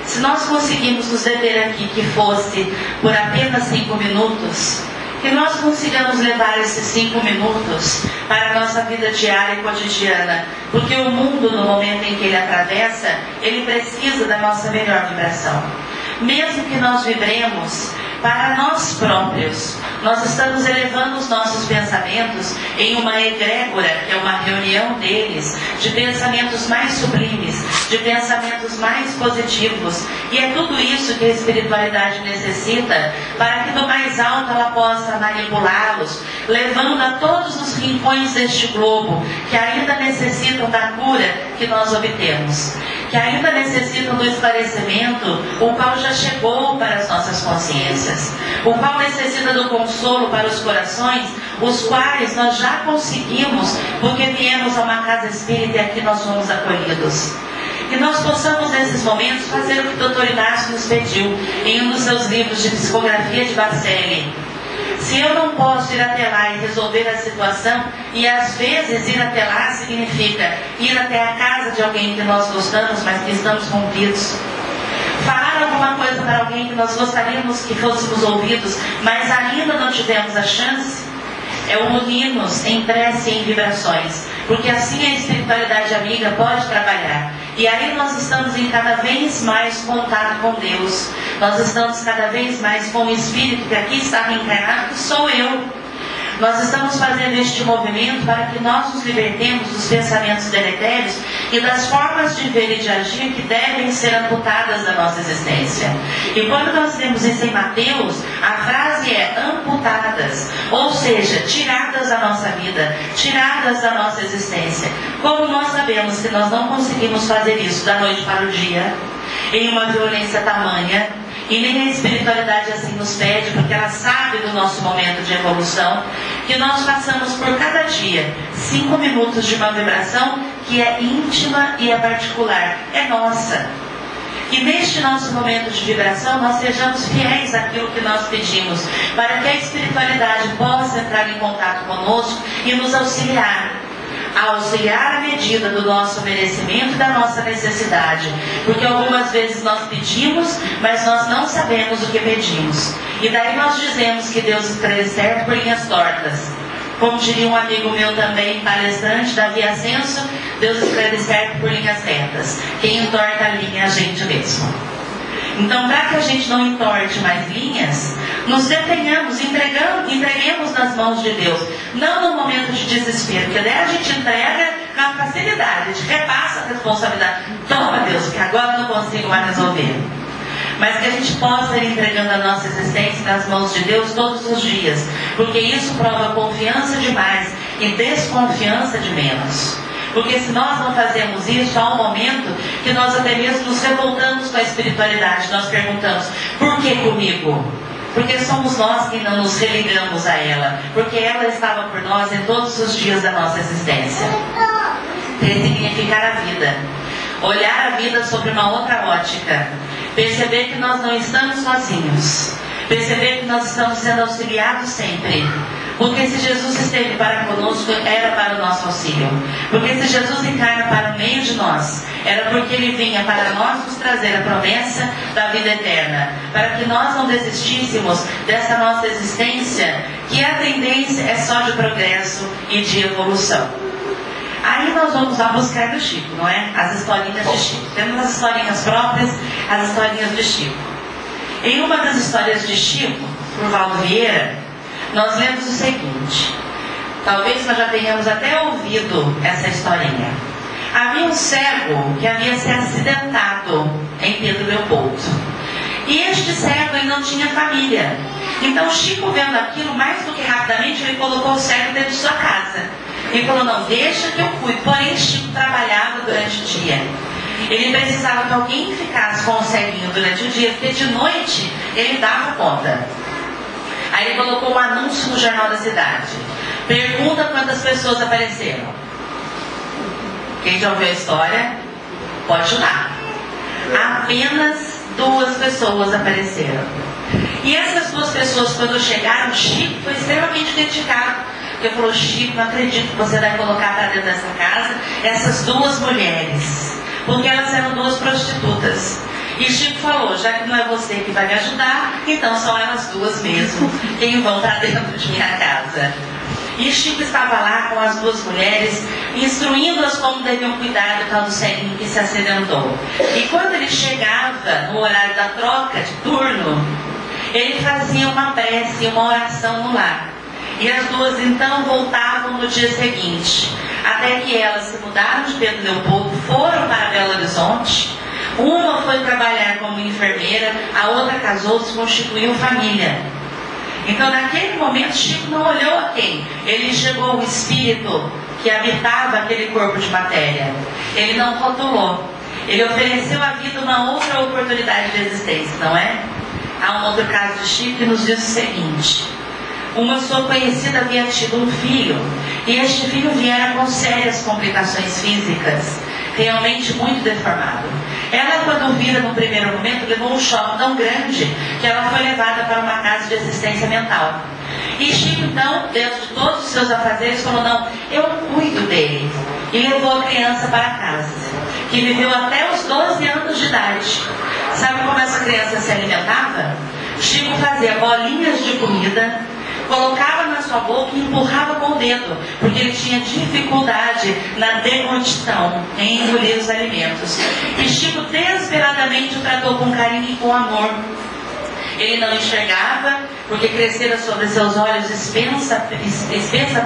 Se nós conseguimos nos deter aqui, que fosse por apenas 5 minutos, que nós consigamos levar esses 5 minutos para a nossa vida diária e cotidiana, porque o mundo, no momento em que ele atravessa, ele precisa da nossa melhor vibração. Mesmo que nós vibremos para nós próprios, nós estamos elevando os nossos pensamentos em uma egrégora, que é uma reunião deles, de pensamentos mais sublimes, de pensamentos mais positivos. E é tudo isso que a espiritualidade necessita, para que do mais alto ela possa manipulá-los, levando a todos os rincões deste globo, que ainda necessitam da cura que nós obtemos, que ainda necessitam do esclarecimento, o qual já chegou para as nossas consciências, o qual necessita do consolo para os corações, os quais nós já conseguimos, porque viemos a uma casa espírita e aqui nós fomos acolhidos. Que nós possamos, nesses momentos, fazer o que o Dr. Inácio nos pediu em um dos seus livros de psicografia de Bacelli. Se eu não posso ir até lá e resolver a situação, e às vezes ir até lá significa ir até a casa de alguém que nós gostamos, mas que estamos rompidos, falar alguma coisa para alguém que nós gostaríamos que fôssemos ouvidos, mas ainda não tivemos a chance, é unir-nos em prece e em vibrações, porque assim a espiritualidade amiga pode trabalhar. E aí nós estamos em cada vez mais contato com Deus, nós estamos cada vez mais com o Espírito que aqui está reencarnado, que sou eu. Nós estamos fazendo este movimento para que nós nos libertemos dos pensamentos deletérios e das formas de ver e de agir que devem ser amputadas da nossa existência. E quando nós vemos isso em Mateus, a frase é amputadas, ou seja, tiradas da nossa vida, tiradas da nossa existência. Como nós sabemos que nós não conseguimos fazer isso da noite para o dia, em uma violência tamanha, e nem a espiritualidade assim nos pede, porque ela sabe do nosso momento de evolução, que nós passamos por cada dia 5 minutos de uma vibração que é íntima e é particular, é nossa. E neste nosso momento de vibração, nós sejamos fiéis àquilo que nós pedimos, para que a espiritualidade possa entrar em contato conosco e nos auxiliar. A auxiliar à medida do nosso merecimento e da nossa necessidade. Porque algumas vezes nós pedimos, mas nós não sabemos o que pedimos. E daí nós dizemos que Deus escreve certo por linhas tortas. Como diria um amigo meu também, palestrante, Davi Ascenso, Deus escreve certo por linhas retas. Quem entorta a linha é a gente mesmo. Então, para que a gente não entorte mais linhas, nos detenhamos, entreguemos nas mãos de Deus. Não no momento de desespero, porque daí a gente entrega com a facilidade, a gente repassa a responsabilidade. Toma, Deus, que agora eu não consigo mais resolver. Mas que a gente possa ir entregando a nossa existência nas mãos de Deus todos os dias, porque isso prova confiança demais e desconfiança de menos. Porque se nós não fazemos isso, há um momento que nós até mesmo nos revoltamos com a espiritualidade. Nós perguntamos, por que comigo? Porque somos nós que não nos religamos a ela. Porque ela estava por nós em todos os dias da nossa existência. Ressignificar a vida. Olhar a vida sobre uma outra ótica. Perceber que nós não estamos sozinhos. Perceber que nós estamos sendo auxiliados sempre. Porque se Jesus esteve para conosco, era para o nosso auxílio. Porque se Jesus encarna para o meio de nós, era porque Ele vinha para nós nos trazer a promessa da vida eterna. Para que nós não desistíssemos dessa nossa existência, que a tendência é só de progresso e de evolução. Aí nós vamos lá buscar do Chico, não é? As historinhas de Chico. Temos as historinhas próprias, as historinhas de Chico. Em uma das histórias de Chico, por Valdo Vieira, nós lemos o seguinte. Talvez nós já tenhamos até ouvido essa historinha. Havia um cego que havia se acidentado em Pedro Leopoldo. E este cego ele não tinha família. Então Chico, vendo aquilo, mais do que rapidamente, ele colocou o cego dentro de sua casa. Ele falou, não, deixa que eu cuido. Porém, Chico trabalhava durante o dia. Ele precisava que alguém ficasse com o ceguinho durante o dia, porque de noite ele dava conta. Aí ele colocou um anúncio no Jornal da Cidade. Pergunta quantas pessoas apareceram. Quem já ouviu a história, pode chutar. Apenas 2 pessoas apareceram. E essas 2 pessoas, quando chegaram, Chico foi extremamente criticado. Porque falou, Chico, não acredito que você vai colocar para dentro dessa casa essas 2 mulheres. Porque elas eram 2 prostitutas. E Chico falou, já que não é você que vai me ajudar, então são elas 2 mesmo quem vão para dentro de minha casa. E Chico estava lá com as 2 mulheres, instruindo-as como deviam cuidar do tal do ceguinho que se acidentou. E quando ele chegava no horário da troca de turno, ele fazia uma prece, uma oração no lar. E as 2 então voltavam no dia seguinte, até que elas se mudaram de Pedro Leopoldo, foram para Belo Horizonte. Uma foi trabalhar como enfermeira, a outra casou-se, constituiu família. Então naquele momento Chico não olhou a quem? Ele enxergou o espírito que habitava aquele corpo de matéria. Ele não rotulou. Ele ofereceu à vida uma outra oportunidade de existência, não é? Há um outro caso de Chico que nos diz o seguinte. Uma sua conhecida havia tido um filho, e este filho viera com sérias complicações físicas, realmente muito deformado. Ela, quando vira no primeiro momento, levou um choque tão grande que ela foi levada para uma casa de assistência mental. E Chico, então, dentro de todos os seus afazeres, falou, não, eu cuido dele. E levou a criança para casa, que viveu até os 12 anos de idade. Sabe como essa criança se alimentava? Chico fazia bolinhas de comida, colocava na sua boca e empurrava com o dedo, porque ele tinha dificuldade na deglutição, em engolir os alimentos. E Chico desesperadamente o tratou com carinho e com amor. Ele não enxergava, porque crescera sobre seus olhos espessa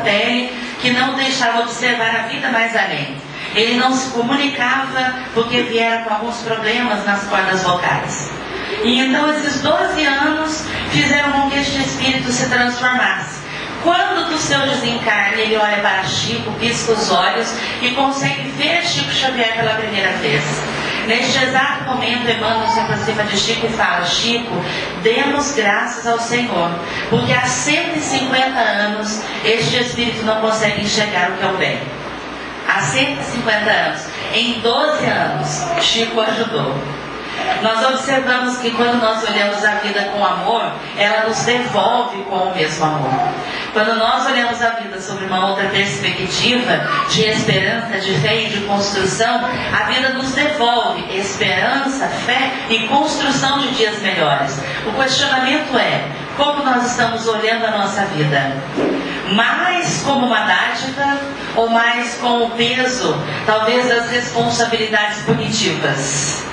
pele, que não deixava observar a vida mais além. Ele não se comunicava, porque viera com alguns problemas nas cordas vocais. E então esses 12 anos fizeram com que este espírito se transformasse. Quando do seu desencarne ele olha para Chico, pisca os olhos e consegue ver Chico Xavier pela primeira vez. Neste exato momento, Emmanuel se aproxima de Chico e fala, Chico, demos graças ao Senhor, porque há 150 anos este espírito não consegue enxergar o que é o bem. Há 150 anos, em 12 anos, Chico ajudou. Nós observamos que quando nós olhamos a vida com amor, ela nos devolve com o mesmo amor. Quando nós olhamos a vida sobre uma outra perspectiva de esperança, de fé e de construção, a vida nos devolve esperança, fé e construção de dias melhores. O questionamento é: como nós estamos olhando a nossa vida? Mais como uma dádiva ou mais com o peso, talvez, das responsabilidades punitivas?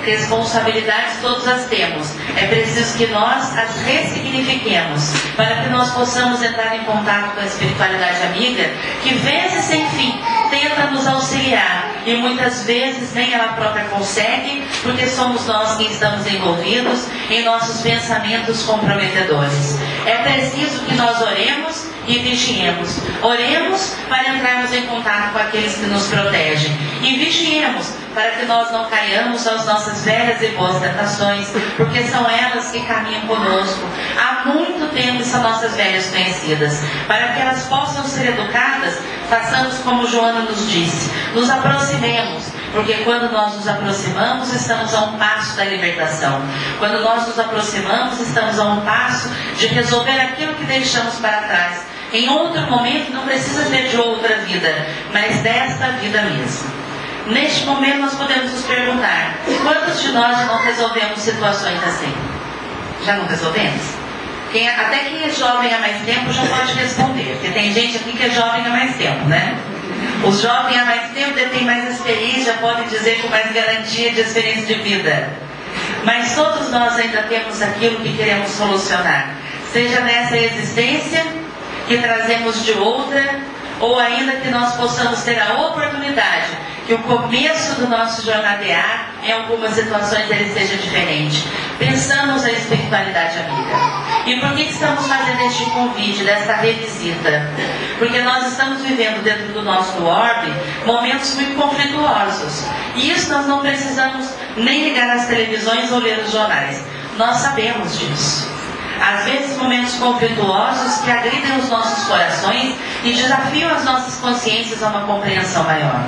Responsabilidades todas as temos. É preciso que nós as ressignifiquemos para que nós possamos entrar em contato com a espiritualidade amiga, que vezes sem fim tenta nos auxiliar e muitas vezes nem ela própria consegue, porque somos nós que estamos envolvidos em nossos pensamentos comprometedores. É preciso que nós oremos e vigiemos. Oremos para entrarmos em contato com aqueles que nos protegem e vigiemos para que nós não caiamos às nossas velhas e boas tentações, porque são elas que caminham conosco há muito tempo e são nossas velhas conhecidas. Para que elas possam ser educadas, façamos como Joana nos disse: nos aproximemos, porque quando nós nos aproximamos, estamos a um passo da libertação. Quando nós nos aproximamos, estamos a um passo de resolver aquilo que deixamos para trás. Em outro momento, não precisa ser de outra vida, mas desta vida mesmo. Neste momento nós podemos nos perguntar: quantos de nós não resolvemos situações assim? Já não resolvemos? Até quem é jovem há mais tempo já pode responder, porque tem gente aqui que é jovem há mais tempo, né? Os jovens há mais tempo detêm mais experiência, podem dizer com mais garantia de experiência de vida. Mas todos nós ainda temos aquilo que queremos solucionar, seja nessa existência que trazemos de outra, ou ainda que nós possamos ter a oportunidade que o começo do nosso jornadear, em algumas situações, ele seja diferente. Pensamos a espiritualidade amiga. E por que estamos fazendo este convite, desta revisita? Porque nós estamos vivendo dentro do nosso orbe momentos muito conflituosos. E isso nós não precisamos nem ligar as televisões ou ler os jornais. Nós sabemos disso. Às vezes momentos conflituosos que agridem os nossos corações e desafiam as nossas consciências a uma compreensão maior.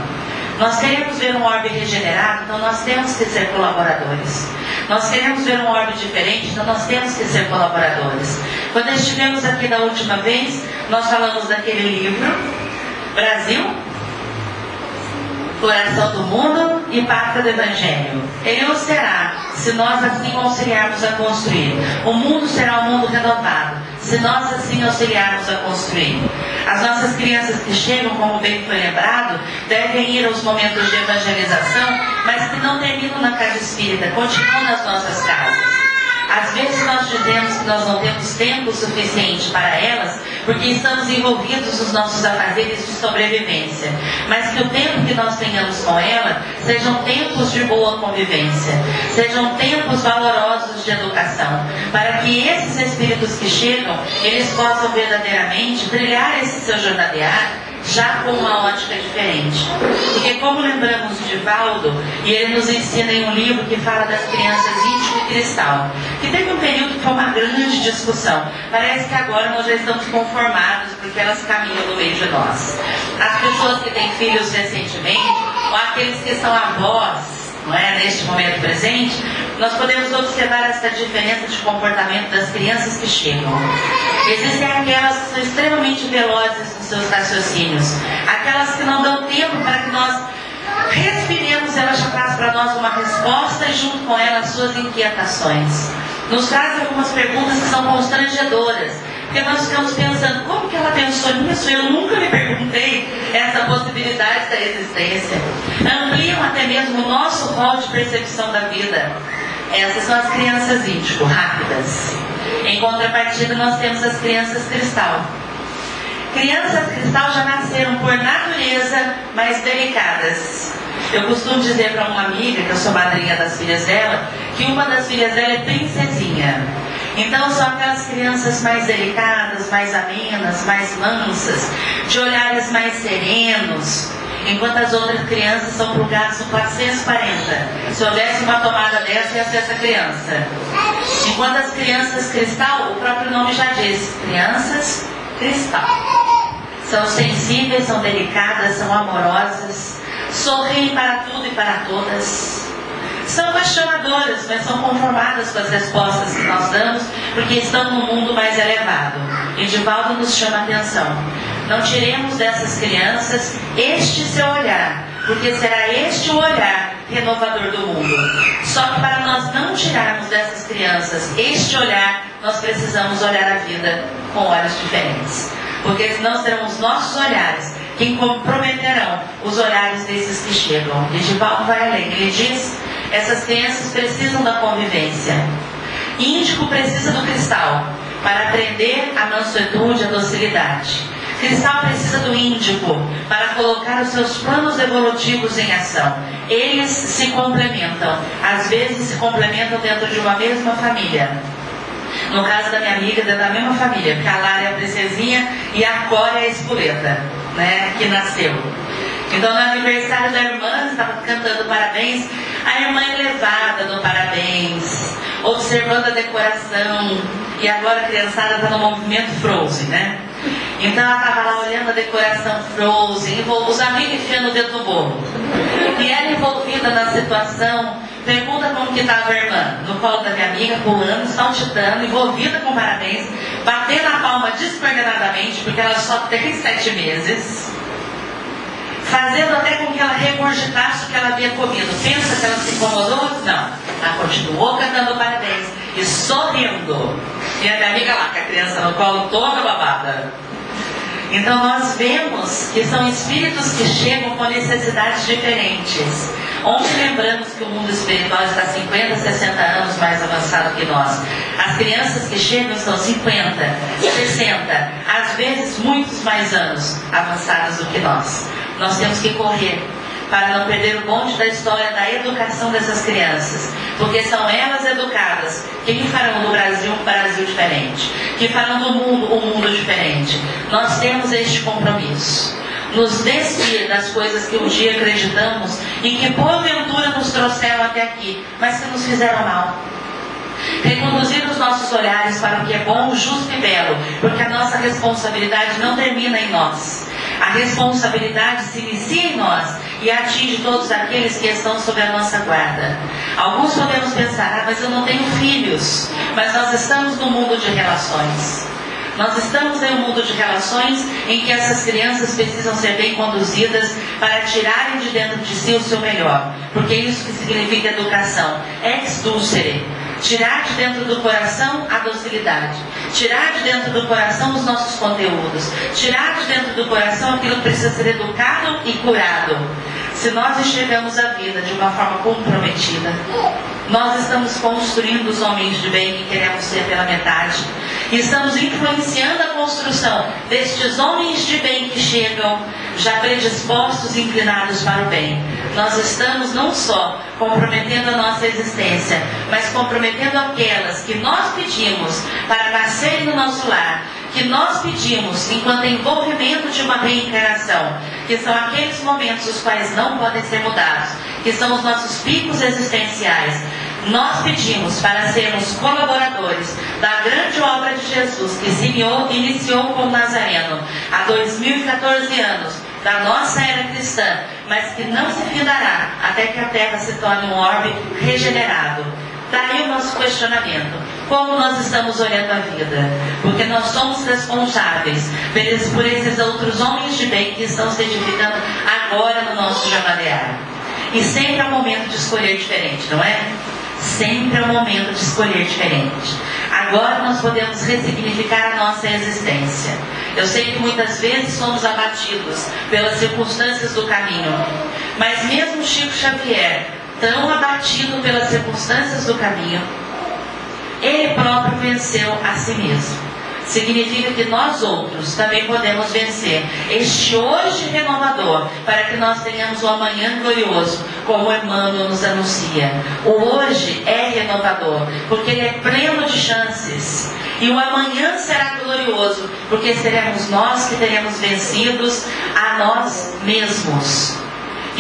Nós queremos ver um orbe regenerado, então nós temos que ser colaboradores. Nós queremos ver um orbe diferente, então nós temos que ser colaboradores. Quando estivemos aqui da última vez, nós falamos daquele livro, Brasil, Coração do Mundo e Pátria do Evangelho. Ele o será, se nós assim auxiliarmos a construir. O mundo será um mundo renovado, se nós assim auxiliarmos a construir. As nossas crianças que chegam, como bem foi lembrado, devem ir aos momentos de evangelização, mas que não terminam na casa espírita, continuam nas nossas casas. Às vezes nós dizemos que nós não temos tempo suficiente para elas, porque estamos envolvidos nos nossos afazeres de sobrevivência. Mas que o tempo que nós tenhamos com ela sejam tempos de boa convivência, sejam tempos valorosos de educação, para que esses espíritos que chegam, eles possam verdadeiramente brilhar esse seu jornadear já com uma ótica diferente. Porque, como lembramos de Valdo, e ele nos ensina em um livro que fala das crianças índigo e cristal, que teve um período que foi uma grande discussão. Parece que agora nós já estamos conformados, porque elas caminham no meio de nós. As pessoas que têm filhos recentemente, ou aqueles que são avós, não é, neste momento presente, nós podemos observar essa diferença de comportamento das crianças que chegam. Existem aquelas que são extremamente velozes nos seus raciocínios, aquelas que não dão tempo para que nós respiremos, ela já traz para nós uma resposta e junto com ela as suas inquietações. Nos traz algumas perguntas que são constrangedoras, porque nós ficamos pensando: como que ela pensou nisso? Eu nunca me perguntei essa possibilidade da existência. Ampliam até mesmo o nosso rol de percepção da vida. Essas são as crianças índigo, rápidas. Em contrapartida, nós temos as crianças cristal. Crianças cristal já nasceram por natureza mais delicadas. Eu costumo dizer para uma amiga, que eu sou madrinha das filhas dela, que uma das filhas dela é princesinha. Então são aquelas crianças mais delicadas, mais amenas, mais mansas, de olhares mais serenos, enquanto as outras crianças são plugadas no 440. Se houvesse uma tomada dessa, ia ser essa criança. Enquanto as crianças cristal, o próprio nome já diz, crianças cristal. São sensíveis, são delicadas, são amorosas, sorriem para tudo e para todas. são questionadoras, mas são conformadas com as respostas que nós damos, porque estão num mundo mais elevado. E Divaldo nos chama a atenção. Não tiremos dessas crianças este seu olhar, porque será este o olhar renovador do mundo. Só que para nós não tirarmos dessas crianças este olhar, nós precisamos olhar a vida com olhos diferentes. Porque senão serão os nossos olhares que comprometerão os olhares desses que chegam. E Divaldo vai além. Ele diz: essas crianças precisam da convivência. Índico precisa do cristal para aprender a mansuetude e a docilidade. Cristal precisa do índico para colocar os seus planos evolutivos em ação. Eles se complementam. Às vezes se complementam dentro de uma mesma família. No caso da minha amiga, é da mesma família, porque a Lara é a princesinha e a Cora é a espoleta, né, que nasceu. Então, no aniversário da irmã, estava cantando parabéns, a irmã elevada no parabéns, observando a decoração, e agora a criançada está no movimento Frozen, né? Então ela estava lá olhando a decoração Frozen, os amigos enfiando o dedo no bolo. E ela envolvida na situação, pergunta como que estava a irmã, no colo da minha amiga, pulando, saltitando, envolvida com parabéns, batendo a palma descoordenadamente, porque ela só tem 7 meses, fazendo até com que ela regurgitasse o que ela havia comido. Pensa que ela se incomodou? Não. Ela continuou cantando parabéns e sorrindo. E a minha amiga lá, com a criança no colo, toda babada. Então nós vemos que são espíritos que chegam com necessidades diferentes. Ontem lembramos que o mundo espiritual está 50, 60 anos mais avançado que nós. As crianças que chegam estão 50, 60, às vezes muitos mais anos avançadas do que nós. Nós temos que correr para não perder o bonde da história da educação dessas crianças, porque são elas educadas que farão do Brasil um Brasil diferente, que farão do mundo um mundo diferente. Nós temos este compromisso, nos despir das coisas que um dia acreditamos e que porventura nos trouxeram até aqui, mas que nos fizeram mal. Reconduzir os nossos olhares para o que é bom, justo e belo, porque a nossa responsabilidade não termina em nós. A responsabilidade se inicia em nós e atinge todos aqueles que estão sob a nossa guarda. Alguns podemos pensar: mas eu não tenho filhos. Mas nós estamos no mundo de relações. Nós estamos em um mundo de relações em que essas crianças precisam ser bem conduzidas para tirarem de dentro de si o seu melhor. Porque é isso que significa educação. Ex dulcere. Tirar de dentro do coração a docilidade. Tirar de dentro do coração os nossos conteúdos. Tirar de dentro do coração aquilo que precisa ser educado e curado. Se nós enxergamos a vida de uma forma comprometida, nós estamos construindo os homens de bem que queremos ser pela metade. E estamos influenciando a construção destes homens de bem que chegam já predispostos e inclinados para o bem. Nós estamos não só comprometendo a nossa existência, mas comprometendo aquelas que nós pedimos para nascerem no nosso lar, que nós pedimos enquanto envolvimento de uma reencarnação, que são aqueles momentos os quais não podem ser mudados, que são os nossos picos existenciais. Nós pedimos para sermos colaboradores da grande obra de Jesus que se iniciou com o Nazareno há 2014 anos, da nossa era cristã, mas que não se findará até que a Terra se torne um orbe regenerado. Daí o nosso questionamento: como nós estamos olhando a vida? Porque nós somos responsáveis por esses outros homens de bem que estão se edificando agora no nosso jornalear. E sempre é o momento de escolher diferente, não é? Sempre é o momento de escolher diferente. Agora nós podemos ressignificar a nossa existência. Eu sei que muitas vezes somos abatidos pelas circunstâncias do caminho, mas mesmo Chico Xavier, tão abatido pelas circunstâncias do caminho, ele próprio venceu a si mesmo. Significa que nós outros também podemos vencer este hoje renovador, para que nós tenhamos um amanhã glorioso, como Emmanuel nos anuncia. O hoje é renovador, porque ele é pleno de chances. E o amanhã será glorioso, porque seremos nós que teremos vencidos a nós mesmos.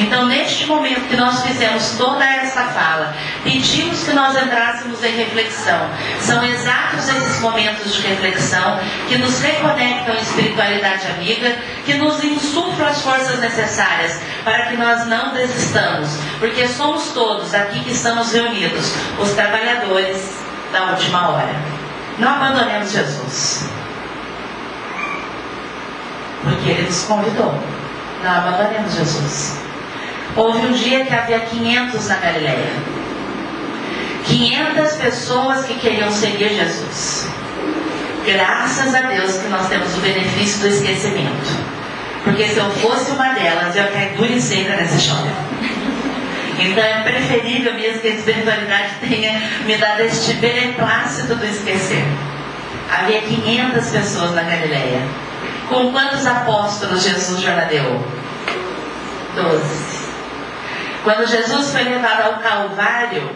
Então, neste momento que nós fizemos toda essa fala, pedimos que nós entrássemos em reflexão. São exatos esses momentos de reflexão que nos reconectam à espiritualidade amiga, que nos insuflam as forças necessárias para que nós não desistamos, porque somos todos aqui que estamos reunidos, os trabalhadores da última hora. Não abandonemos Jesus, porque Ele nos convidou. Não abandonemos Jesus. Houve um dia que havia 500 na Galileia. 500 pessoas que queriam seguir Jesus. Graças a Deus que nós temos o benefício do esquecimento. Porque se eu fosse uma delas, eu ia cair dura e seca nessa história. Então é preferível mesmo que a espiritualidade tenha me dado este beneplácito do esquecer. Havia 500 pessoas na Galileia. Com quantos apóstolos Jesus jornadeou? 12. Quando Jesus foi levado ao Calvário,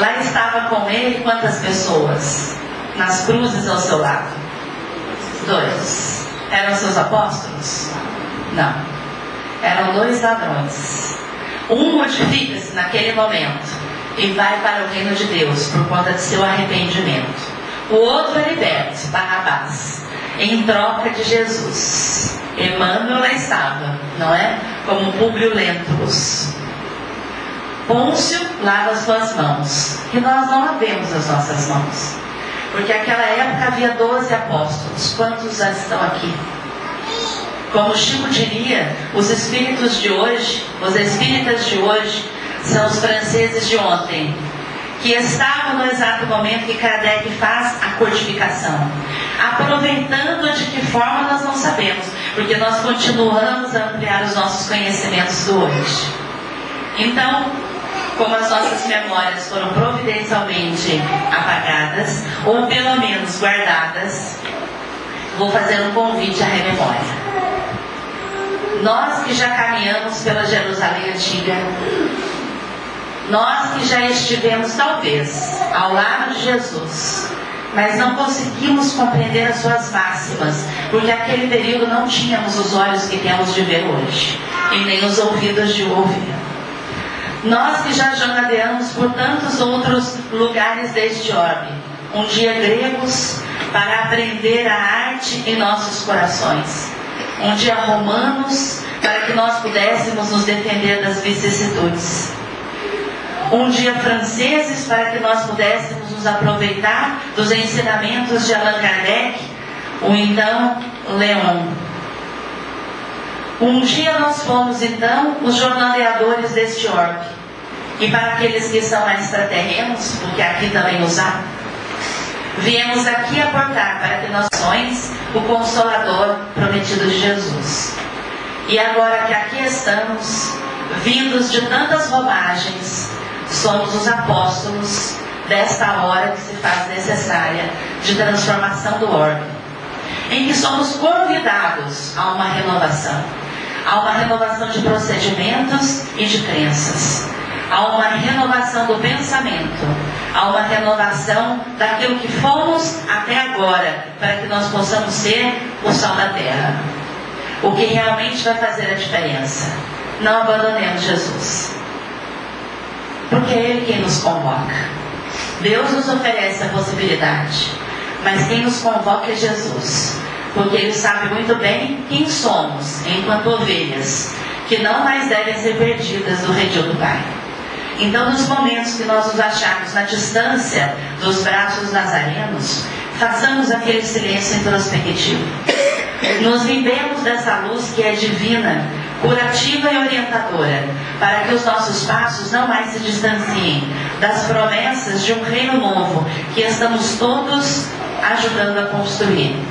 lá estava com ele quantas pessoas? Nas cruzes ao seu lado? 2. Eram seus apóstolos? Não. Eram 2 ladrões. Um modifica-se naquele momento e vai para o reino de Deus por conta de seu arrependimento. O outro é liberto, Barrabás, em troca de Jesus. Emmanuel lá estava, não é? Como Públio Lentulus. Pôncio lava as suas mãos, e nós não lavemos as nossas mãos, porque naquela época havia 12 apóstolos. Quantos já estão aqui? Como Chico diria, os espíritos de hoje, os espíritas de hoje, são os franceses de ontem, que estavam no exato momento que Kardec faz a codificação, aproveitando de que forma nós não sabemos, porque nós continuamos a ampliar os nossos conhecimentos do hoje. Então, como as nossas memórias foram providencialmente apagadas, ou pelo menos guardadas, vou fazer um convite à rememória. Nós que já caminhamos pela Jerusalém Antiga, nós que já estivemos talvez ao lado de Jesus, mas não conseguimos compreender as suas máximas, porque naquele período não tínhamos os olhos que temos de ver hoje, e nem os ouvidos de ouvir. Nós que já jornadeamos por tantos outros lugares deste orbe, um dia gregos para aprender a arte em nossos corações, um dia romanos para que nós pudéssemos nos defender das vicissitudes, um dia franceses para que nós pudéssemos nos aproveitar dos ensinamentos de Allan Kardec, ou então Leon. Um dia nós fomos então os jornadeadores deste orbe. E para aqueles que são extraterrenos, porque aqui também os há, viemos aqui aportar para que nós sonhemos o Consolador prometido de Jesus. E agora que aqui estamos, vindos de tantas roubagens, somos os apóstolos desta hora que se faz necessária de transformação do orbe, em que somos convidados a uma renovação de procedimentos e de crenças, a uma renovação do pensamento, a uma renovação daquilo que fomos até agora, para que nós possamos ser o sal da terra, o que realmente vai fazer a diferença. Não abandonemos Jesus, porque é Ele quem nos convoca. Deus nos oferece a possibilidade, mas quem nos convoca é Jesus, porque Ele sabe muito bem quem somos enquanto ovelhas, que não mais devem ser perdidas do redil do Pai. Então, nos momentos que nós nos acharmos na distância dos braços nazarenos, façamos aquele silêncio introspectivo. Nos limpemos dessa luz que é divina, curativa e orientadora, para que os nossos passos não mais se distanciem das promessas de um reino novo que estamos todos ajudando a construir.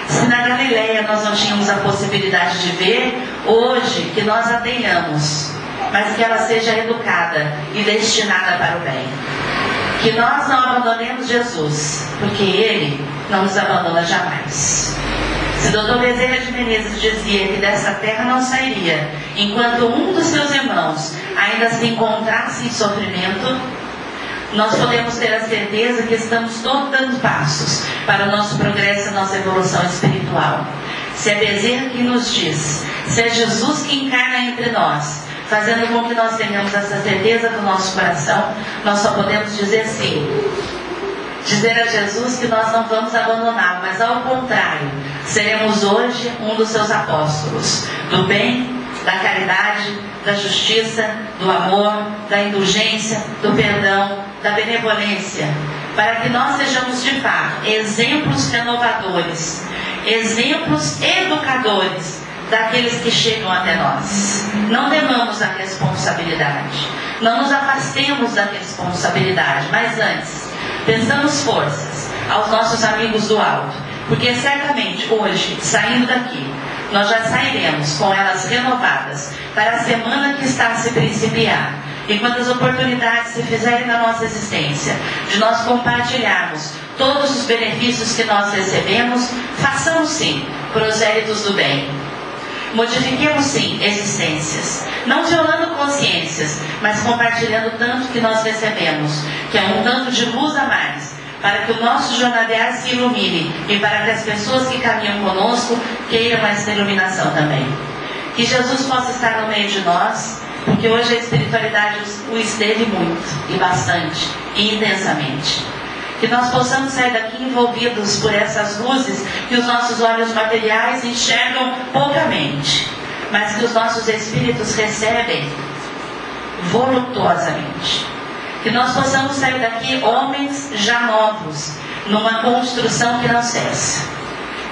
Se na Galileia nós não tínhamos a possibilidade de ver, hoje que nós a tenhamos, mas que ela seja educada e destinada para o bem. Que nós não abandonemos Jesus, porque Ele não nos abandona jamais. Se Dr. Bezerra de Menezes dizia que dessa terra não sairia enquanto um dos seus irmãos ainda se encontrasse em sofrimento, nós podemos ter a certeza que estamos todos dando passos para o nosso progresso e a nossa evolução espiritual. Se é Bezerra que nos diz, se é Jesus que encarna entre nós, fazendo com que nós tenhamos essa certeza no nosso coração. Nós só podemos dizer sim. Dizer a Jesus que nós não vamos abandoná-lo, mas ao contrário, seremos hoje um dos seus apóstolos, do bem, da caridade, da justiça, do amor, da indulgência, do perdão, da benevolência, para que nós sejamos de fato exemplos renovadores, exemplos educadores daqueles que chegam até nós. Não temamos a responsabilidade, não nos afastemos da responsabilidade, mas antes, pensamos forças aos nossos amigos do alto, porque certamente hoje, saindo daqui, nós já sairemos com elas renovadas para a semana que está a se principiar. E quando as oportunidades se fizerem na nossa existência, de nós compartilharmos todos os benefícios que nós recebemos, façamos sim prosélitos do bem. Modifiquemos sim existências, não violando consciências, mas compartilhando tanto que nós recebemos, que é um tanto de luz a mais, para que o nosso jornadear se ilumine e para que as pessoas que caminham conosco queiram essa iluminação também. Que Jesus possa estar no meio de nós, porque hoje a espiritualidade o esteve muito, e bastante, e intensamente. Que nós possamos sair daqui envolvidos por essas luzes que os nossos olhos materiais enxergam poucamente, mas que os nossos espíritos recebem voluptuosamente. Que nós possamos sair daqui homens já novos, numa construção que não cessa.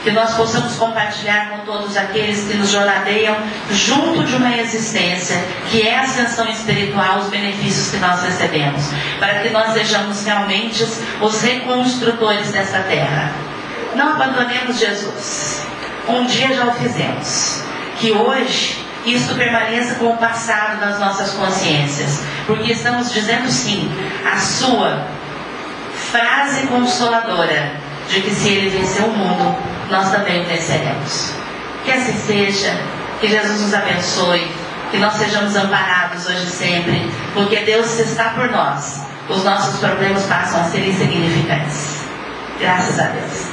Que nós possamos compartilhar com todos aqueles que nos jornadeiam junto de uma existência que é a ascensão espiritual, os benefícios que nós recebemos, para que nós sejamos realmente os reconstrutores dessa terra. Não abandonemos Jesus. Um dia já o fizemos. Que hoje isso permaneça com o passado nas nossas consciências, porque estamos dizendo sim a sua frase consoladora de que se ele venceu o mundo, nós também venceremos. Que assim seja, que Jesus nos abençoe, que nós sejamos amparados hoje e sempre, porque Deus está por nós, os nossos problemas passam a ser insignificantes. Graças a Deus.